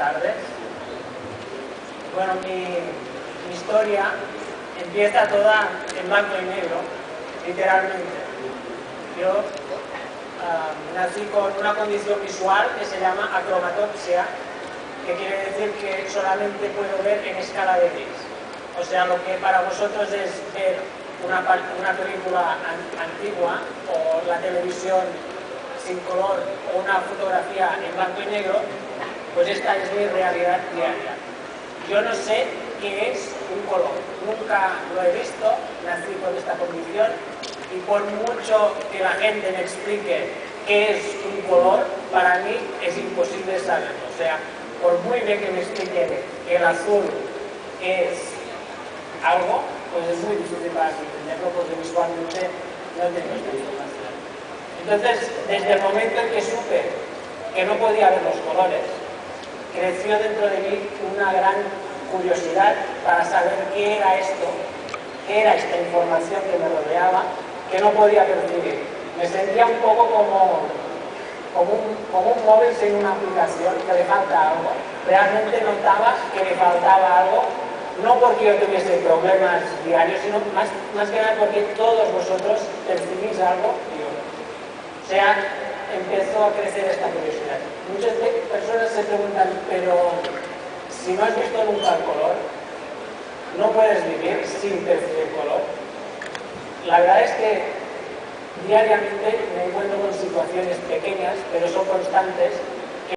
tardes. Bueno, mi historia empieza toda en blanco y negro, literalmente. Yo nací con una condición visual que se llama acromatopsia, que quiere decir que solamente puedo ver en escala de gris. O sea, lo que para vosotros es ver una película antigua o la televisión sin color o una fotografía en blanco y negro, pues esta es mi realidad diaria. Yo no sé qué es un color, nunca lo he visto, nací con esta condición y por mucho que la gente me explique qué es un color, para mí es imposible saberlo. O sea, por muy bien que me expliquen que el azul es algo, pues es muy difícil para mí entenderlo porque visualmente no tengo esta información. Entonces, desde el momento en que supe que no podía ver los colores, creció dentro de mí una gran curiosidad para saber qué era esto, qué era esta información que me rodeaba, que no podía percibir. Me sentía un poco como un móvil sin una aplicación, que le falta algo. Realmente notaba que me faltaba algo, no porque yo tuviese problemas diarios, sino más que nada porque todos vosotros percibís algo y yo no. O sea, empezó a crecer esta curiosidad. Muchas personas se preguntan, pero si no has visto nunca el color, ¿no puedes vivir sin percibir color? La verdad es que diariamente me encuentro con situaciones pequeñas, pero son constantes,